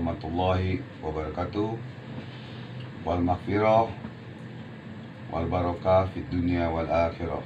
warahmatullahi wabarakatuh, wal maghfirah wal barakah fid dunya wal akhirah.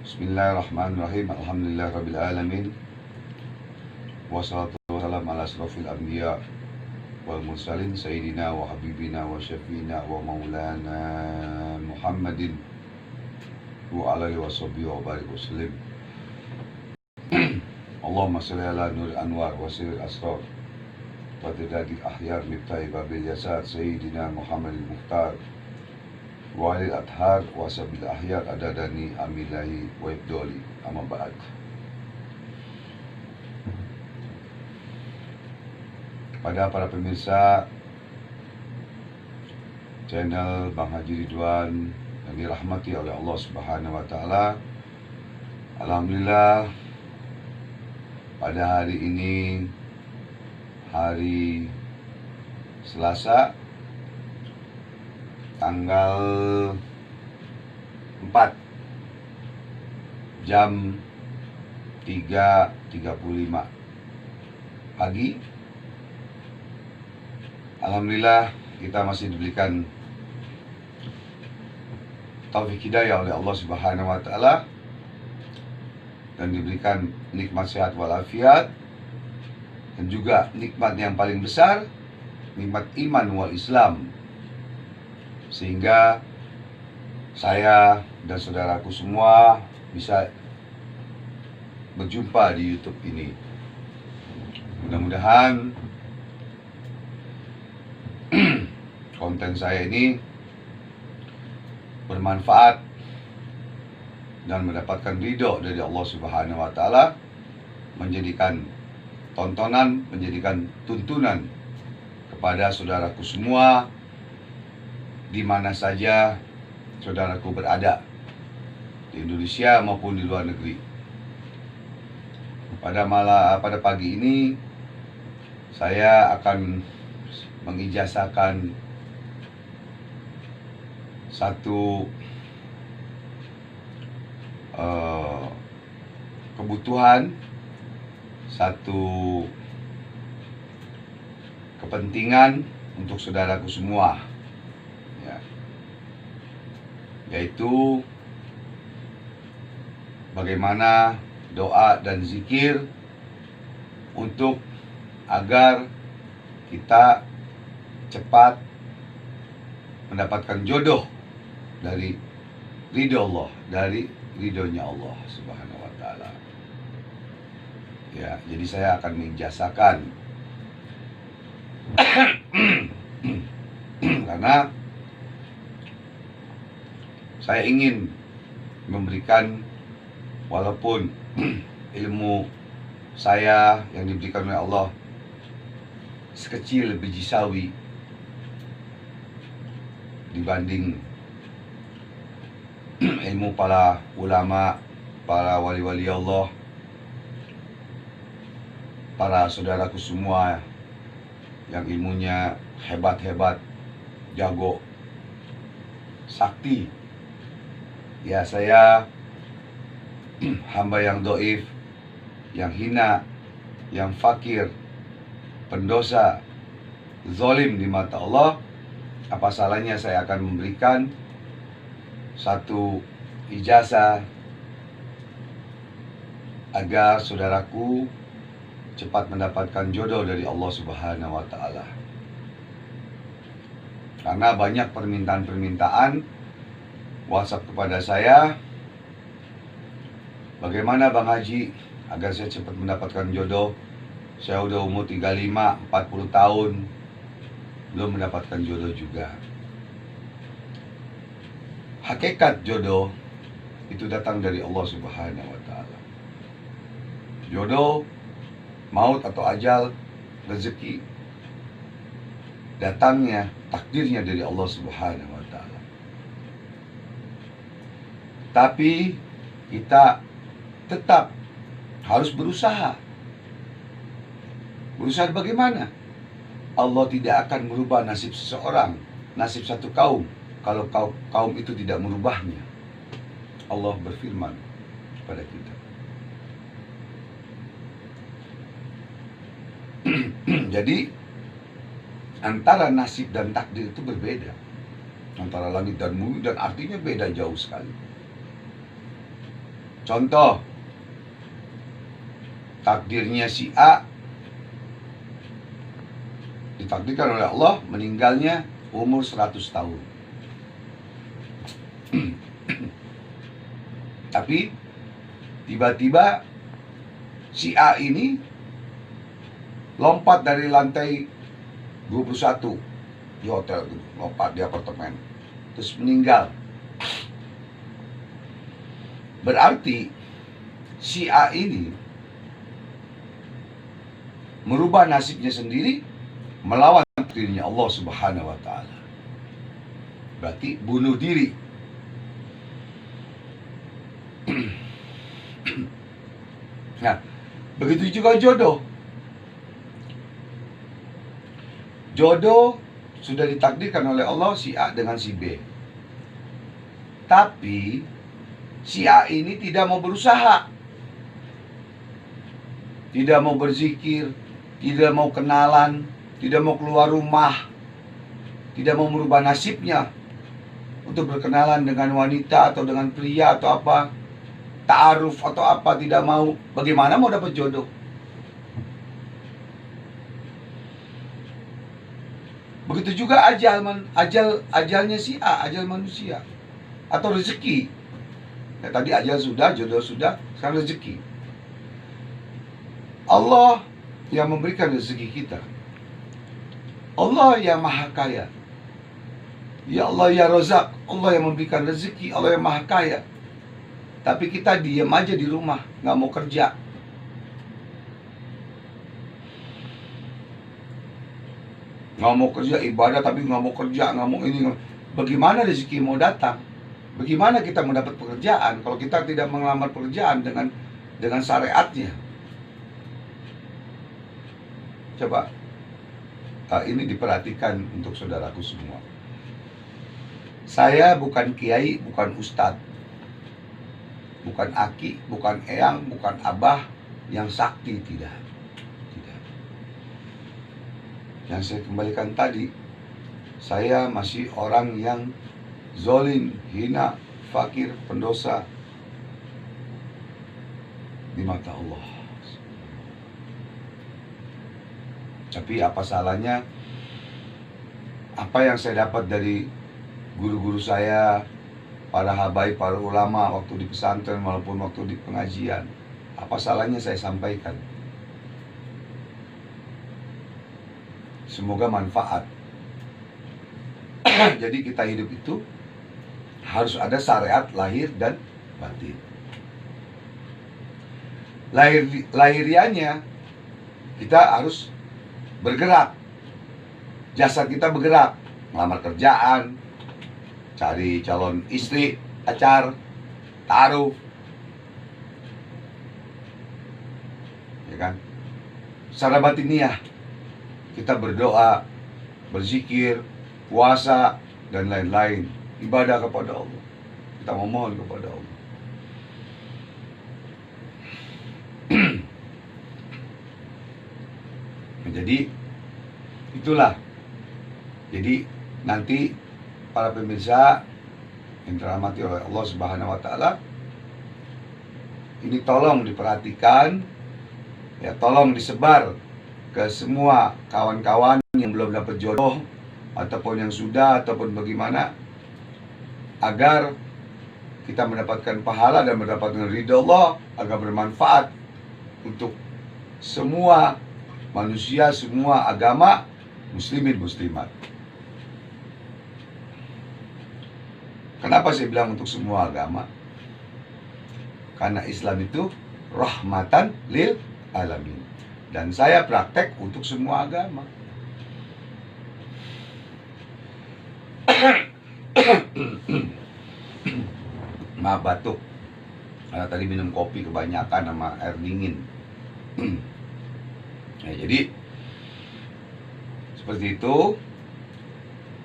Bismillahirrahmanirrahim. Alhamdulillahirabbil alamin. Wassalatu wassalamu ala asrofil anbiya wal mursalin sayyidina wa habibina wa syafiina wa maulana Muhammadin wa ala alihi washabihi wa barik wasallim. Allahumma shalli ala nur anwar wa sirril asrar wa tidadil ahyar miftahi babil jasad sayyidina Muhammadil mukhtar wa alil adhar wa sabil ahyar adadani amilahi wa ibdoli amma ba'd. Pada para pemirsa channel Bang Haji Ridwan yang dirahmati oleh Allah Subhanahu wa taala, alhamdulillah pada hari ini, hari Selasa, tanggal 4 jam 3.35 pagi, alhamdulillah kita masih diberikan taufik hidayah oleh Allah Subhanahu wa taala dan diberikan nikmat sehat walafiat, dan juga nikmat yang paling besar, nikmat iman wal Islam, sehingga saya dan saudaraku semua bisa berjumpa di YouTube ini. Mudah-mudahan konten saya ini bermanfaat dan mendapatkan ridho dari Allah Subhanahu wa taala, menjadikan tontonan, menjadikan tuntunan kepada saudaraku semua di mana saja saudaraku berada, di Indonesia maupun di luar negeri. Pada pagi ini saya akan mengijazahkan satu kebutuhan, satu kepentingan untuk saudaraku semua, ya, yaitu bagaimana doa dan zikir untuk agar kita cepat mendapatkan jodoh dari ridho Allah, dari ridhonya Allah Subhanahu wa taala. Ya, jadi saya akan mengijazahkan karena saya ingin memberikan, walaupun ilmu saya yang diberikan oleh Allah sekecil biji sawi dibanding ilmu para ulama, para wali-wali Allah, para saudaraku semua yang ilmunya hebat-hebat, jago, sakti. Ya, saya hamba yang doif, yang hina, yang fakir, pendosa, zalim di mata Allah. Apa salahnya saya akan memberikan satu ijazah agar saudaraku cepat mendapatkan jodoh dari Allah Subhanahu wa taala. Karena banyak permintaan WhatsApp kepada saya, bagaimana Bang Haji agar saya cepat mendapatkan jodoh? Saya udah umur 35, 40 tahun belum mendapatkan jodoh juga. Hakikat jodoh itu datang dari Allah Subhanahu wa taala. Jodoh, maut atau ajal, rezeki, datangnya, takdirnya dari Allah Subhanahu wa taala. Tapi kita tetap harus berusaha. Berusaha bagaimana? Allah tidak akan merubah nasib seseorang, nasib satu kaum, kalau kaum itu tidak merubahnya. Allah berfirman kepada kita, Jadi antara nasib dan takdir itu berbeda. Antara langit dan bumi, dan artinya beda jauh sekali. Contoh, takdirnya si A ditakdirkan oleh Allah meninggalnya umur 100 tahun. Tapi tiba-tiba si A ini lompat dari lantai 21 di hotel gitu, lompat di apartemen, terus meninggal. Berarti si A ini merubah nasibnya sendiri melawan takdirnya Allah Subhanahu wa taala. Berarti bunuh diri. Nah, begitu juga jodoh. Jodoh sudah ditakdirkan oleh Allah si A dengan si B. Tapi si A ini tidak mau berusaha, tidak mau berzikir, tidak mau kenalan, tidak mau keluar rumah, tidak mau merubah nasibnya untuk berkenalan dengan wanita atau dengan pria atau apa, ta'aruf atau apa, tidak mau. Bagaimana mau dapat jodoh? Begitu juga ajalnya si A, ajal manusia atau rezeki. Ya, tadi ajal sudah, jodoh sudah, sekarang rezeki. Allah yang memberikan rezeki kita. Allah yang maha kaya. Ya Allah ya Razak, Allah yang memberikan rezeki, Allah yang maha kaya. Tapi kita diam aja di rumah, nggak mau kerja. Nggak mau kerja, ibadah tapi nggak mau kerja, nggak mau ini. Bagaimana rezeki mau datang? Bagaimana kita mendapat pekerjaan kalau kita tidak mengelamar pekerjaan dengan syariatnya? Coba ini diperhatikan untuk saudaraku semua. Saya bukan kiai, bukan ustadz, bukan aki, bukan eyang, bukan abah yang sakti, tidak. Yang saya kembalikan tadi, saya masih orang yang zolim, hina, fakir, pendosa di mata Allah. Tapi apa salahnya apa yang saya dapat dari guru-guru saya, para habaib, para ulama waktu di pesantren maupun waktu di pengajian, apa salahnya saya sampaikan? Semoga manfaat. Jadi kita hidup itu harus ada syariat lahir dan batin. Lahiriannya kita harus bergerak. Jasad kita bergerak, melamar kerjaan, cari calon istri, pacar, taruh, ya kan? Secara batiniah kita berdoa, berzikir, puasa, dan lain-lain. Ibadah kepada Allah. Kita memohon kepada Allah. Jadi itulah. Jadi nanti para pemirsa yang dirahmati oleh Allah Subhanahu wa taala, ini tolong diperhatikan, ya, tolong disebar ke semua kawan-kawan yang belum dapat jodoh ataupun yang sudah ataupun bagaimana, agar kita mendapatkan pahala dan mendapatkan ridha Allah, agar bermanfaat untuk semua manusia, semua agama, muslimin muslimat. Kenapa saya bilang untuk semua agama? Karena Islam itu rahmatan lil alamin. Dan saya praktek untuk semua agama. Maaf batuk, karena tadi minum kopi kebanyakan sama air dingin. Ya, jadi seperti itu.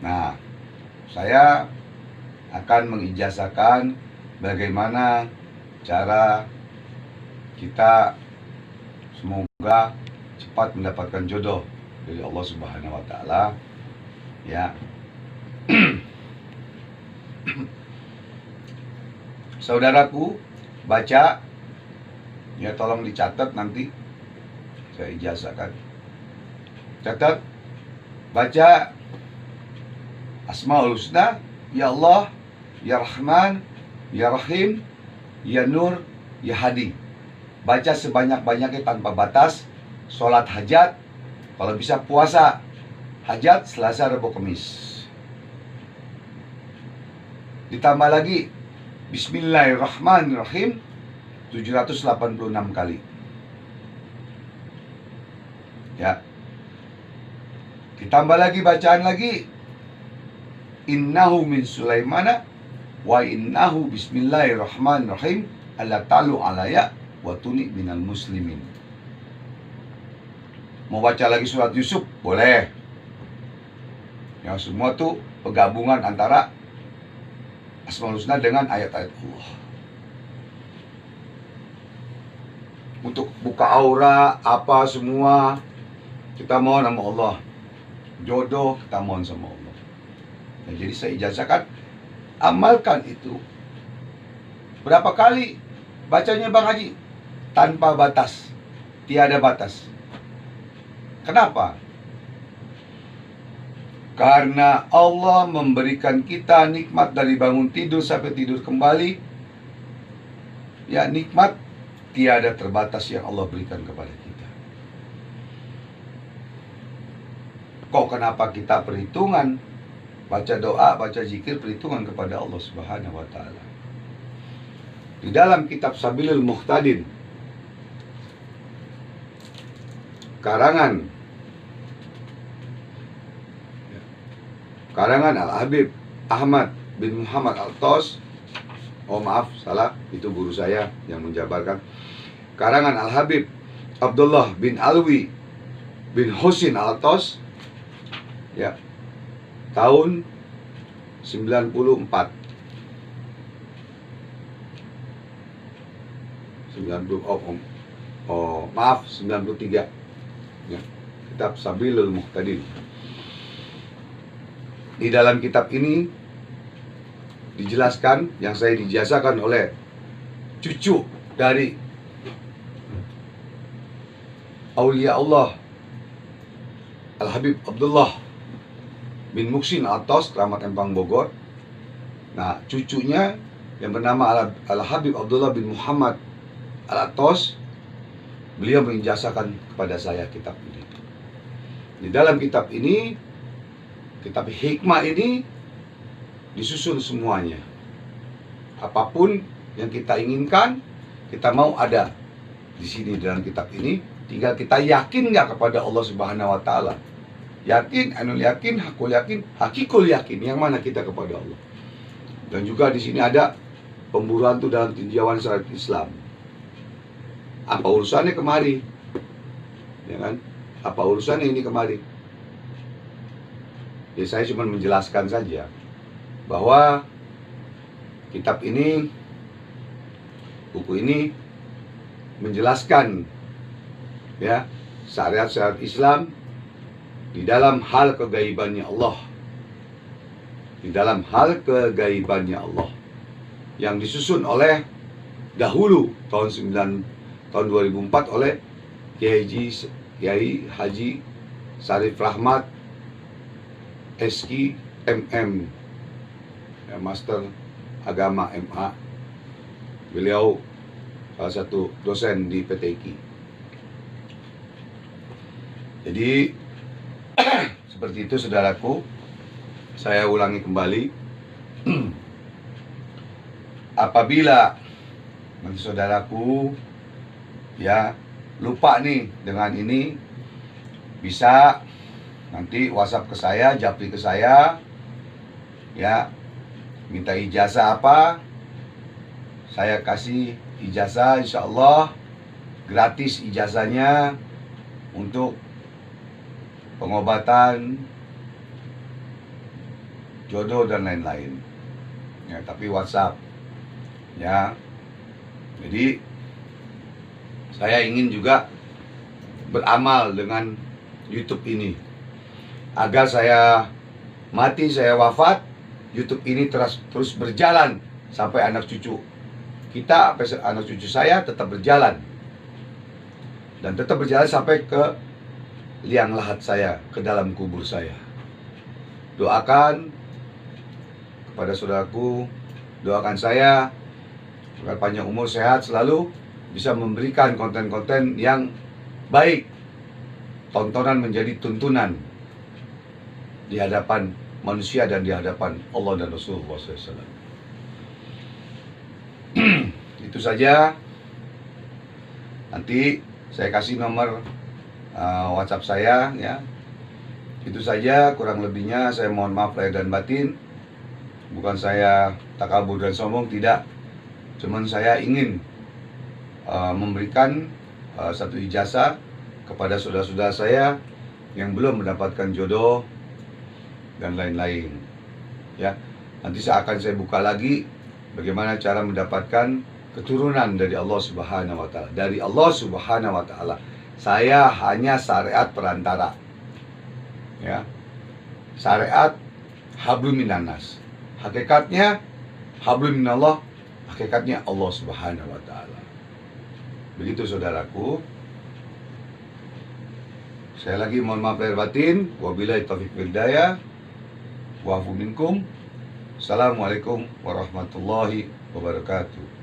Nah, saya akan mengijazahkan bagaimana cara kita, semoga cepat mendapatkan jodoh dari Allah Subhanahu wa taala. Ya. Saudaraku, baca, ya tolong dicatat, nanti saya ijazahkan. Catat, baca Asmaul Husna, ya Allah, ya Rahman, ya Rahim, ya Nur, ya Hadi. Baca sebanyak-banyaknya tanpa batas. Sholat hajat, kalau bisa puasa hajat Selasa, Rabu, Kamis. Ditambah lagi Bismillahirrahmanirrahim 786 kali. Ya. Ditambah lagi bacaan lagi, innahu min Sulaimana wa innahu bismillahirrahmanirrahim alla ta'lu alaya wa tuni minal muslimin. Mau baca lagi surat Yusuf? Boleh. Yang semua tuh penggabungan antara Asmaul Husna dengan ayat-ayat Allah. Untuk buka aura, apa semua, kita mohon sama Allah. Jodoh, kita mohon sama Allah. Nah, jadi saya ijazahkan, amalkan itu. Berapa kali bacanya Bang Haji? Tanpa batas. Tiada batas. Kenapa? Karena Allah memberikan kita nikmat dari bangun tidur sampai tidur kembali. Ya, nikmat tiada terbatas yang Allah berikan kepada kita. Kok kenapa kita perhitungan? Baca doa, baca zikir, perhitungan kepada Allah Subhanahu wa taala. Di dalam kitab Sabilul Muhtadin, karangan Al-Habib Ahmad bin Muhammad Al-Tos. Oh maaf, salah, itu guru saya yang menjabarkan. Karangan Al-Habib Abdullah bin Alwi bin Husin Al-Tos, ya, tahun 94. 93. Ya, kitab Sabilul Muhtadin. Di dalam kitab ini dijelaskan, yang saya dijazahkan oleh cucu dari Aulia Allah Al-Habib Abdullah bin Muhsin Al-Tos, Keramat Empang, Bogor. Nah, cucunya yang bernama Al-Habib Abdullah bin Muhammad Al-Tos, beliau menijazahkan kepada saya kitab ini. Di dalam kitab ini, kitab hikmah ini, disusun semuanya. Apapun yang kita inginkan, kita mau ada di sini dalam kitab ini. Tinggal kita yakin nggak kepada Allah Subhanahu wa taala. Yakin, anul yakin, hakul yakin, hakikul yakin. Yang mana kita kepada Allah. Dan juga di sini ada pemburuan itu dalam tinjauan syariat Islam. Apa urusannya kemari? Ya kan? Apa urusannya ini kemari? Ya, saya cuma menjelaskan saja bahwa kitab ini, buku ini menjelaskan, ya, syariat-syariat Islam di dalam hal kegaibannya Allah. Di dalam hal kegaibannya Allah yang disusun oleh dahulu tahun 2004 oleh Kiai Haji Sarif Rahmat SK MM, ya, Master Agama MA. Beliau salah satu dosen di PTIQ. Jadi seperti itu saudaraku. Saya ulangi kembali. Apabila nanti saudaraku, ya, lupa nih dengan ini, bisa nanti WhatsApp ke saya, japri ke saya, ya, minta ijazah apa, saya kasih ijazah, insya Allah gratis ijazahnya untuk pengobatan, jodoh dan lain-lain. Ya, tapi WhatsApp, ya. Jadi saya ingin juga beramal dengan YouTube ini, agar saya mati, saya wafat, YouTube ini terus berjalan sampai anak cucu kita, sampai anak cucu saya tetap berjalan, dan tetap berjalan sampai ke liang lahat saya, ke dalam kubur saya. Doakan kepada saudaraku, doakan saya agar panjang umur, sehat selalu, bisa memberikan konten-konten yang baik, tontonan menjadi tuntunan di hadapan manusia dan di hadapan Allah dan Rasulullah SAW. Itu saja. Nanti saya kasih nomor WhatsApp saya, ya. Itu saja, kurang lebihnya saya mohon maaf lahir dan batin. Bukan saya takabur dan sombong, tidak. Cuman saya ingin memberikan satu ijazah kepada saudara-saudara saya yang belum mendapatkan jodoh dan lain-lain, ya. Nanti akan saya buka lagi bagaimana cara mendapatkan keturunan dari Allah Subhanahu wa taala. Dari Allah Subhanahu wa taala. Saya hanya syariat perantara. Ya. Syariat hablum minannas. Hakikatnya hablum minallah, hakikatnya Allah Subhanahu wa taala. Begitu saudaraku. Saya lagi mohon maaf lahir batin. Wabillahi taufiq wal hidayah. Wa'fu minkum. Assalamualaikum warahmatullahi wabarakatuh.